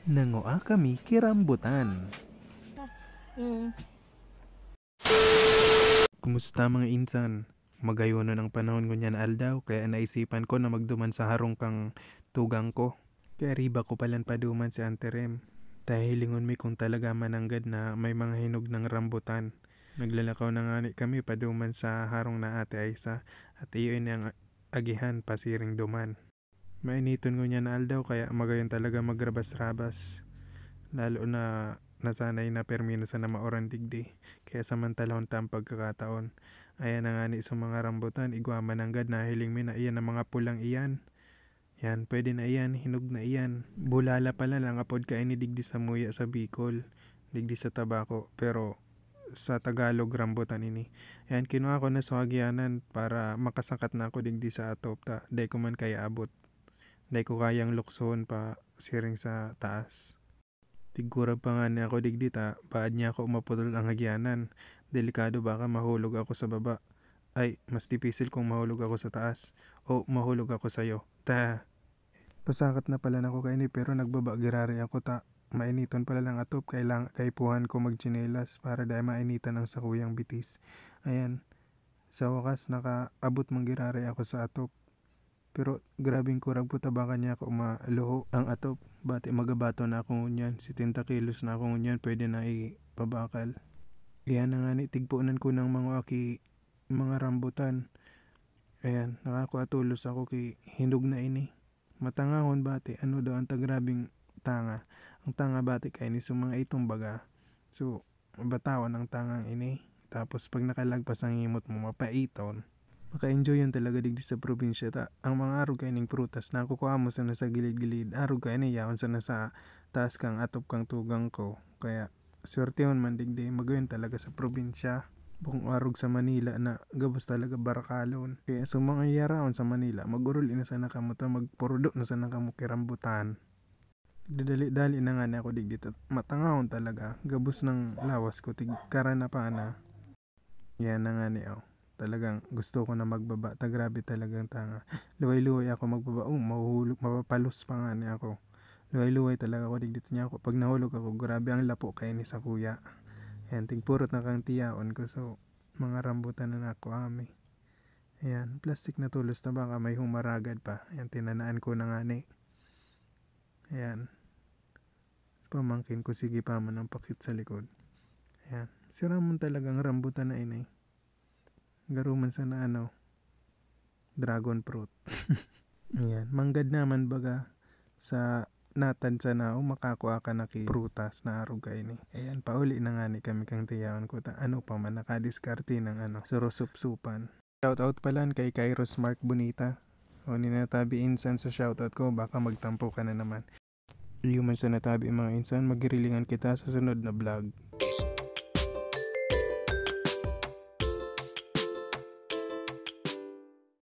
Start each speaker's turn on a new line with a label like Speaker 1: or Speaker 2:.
Speaker 1: Nangoa kami kirambutan. Kumusta mga insan? Magayono ng panahon ngunyan aldaw, kaya naisipan ko na magduman sa harong kang tugang ko. Kaya riba ko palan paduman si Anterem. Dahil hilingon mi kung talaga mananggad na may mga hinog ng rambutan. Naglalakaw na nga ni kami paduman sa harong na Ate Aisa at iyon ang agihan pasiring duman. Mainiton ngunyan aldaw kaya magayon talaga magrabas-rabas. Lalo na nasanay na permino sa na maoran digdi. Kaya samantalahon tam pagkakataon. Ayan na nga ni sa mga rambutan, igwaman anggad na hiling mi na iyan ang mga pulang iyan. Yan, pwede na iyan, hinog na iyan. Bulala pala lang apod ka ini digdi sa muya sa Bicol. Digdi sa tabako, pero sa Tagalog rambutan ini. Yan, kinuha ko na sa Hagianan para makasakat na ako digdi sa atop. Day ko man kaya abot. Day ko kayang lukson pa siring sa taas. Tigurag pa nga niya ako digdita, paad niya ako umaputol ang Hagianan. Delikado baka mahulog ako sa baba. Ay, mas dipisil kung mahulog ako sa taas. O mahulog ako sa'yo. Pasakat na pala na ako kaini pero nagbaba girari ako ta. Mainiton pala lang atop, kaipuhan ko magchinelas para dahil mainitan ang sakuyang bitis. Ayan, sa wakas nakaabot mong girari ako sa atop. Pero grabing kurag po tabakan niya ako maluho ang atop. Bati magabato na ako ngunyan. Si 30 kilos na ako ngunyan, pwede na ipabakal. Iyan na nga ni tigpunan ko ng mga mga rambutan. Ayan, nakakuatulos ako kay hinog na ini. Matangahon bati, ano daw ang tagrabing tanga. Ang tanga bati kay ni mga itong baga. So, batawan ang tangang ini. Tapos pag nakalagpas ang imot mo, mapaiton. Maka-enjoy yun talaga digdi sa probinsya ta. Ang mga arog kay ning prutas na kukuha mo sa nasa gilid-gilid. Arog kay ni yaon sa nasa taas kang atop kang tugang ko. Kaya swerte yun man digdi magayon talaga sa probinsya. Bukong arog sa Manila na gabos talaga barakalon. Kaya sa mga yaraon sa Manila, magurol ina sa nakamuta, magpurudo na sa nakamukirambutan. Nagdadali-dali na nga na ako digdi. Matangahon talaga. Gabos ng lawas ko, tigkara na pa na. Yan na nga ni talagang gusto ko na magbaba. Grabe talagang tanga. Luway-luway ako magbaba. Mahuhulog, mapapalos pa nga niya ako. Luway-luway talaga ako digdito niya ako. Pag nahulog ako, grabe ang lapo kay ni sa kuya. Ayan, tigpurot na kang tiyaon ko. So, mga rambutan na ako ami. Ayan, plastic na tulos na baka may humaragad pa. Ayan, tinanaan ko na nga ni. Ayan. Pamangkin ko, sige pa man ang pakit sa likod. Ayan, siramon talagang rambutan na ini. Garuman sa na dragon fruit. Ayan, manggad naman baga sa natan sa nao makakuha ka na ki prutas na arog ka ini. Ayan, pauli na nga ni kami kang tiyawan ko ta ano pa man nakadiskarte ng surusup-supan. Shoutout pala kay Kairos Mark Bonita. O ninatabi insan sa shoutout ko, baka magtampo ka na naman. Human sa natabi mga insan, magirilingan kita sa sunod na vlog.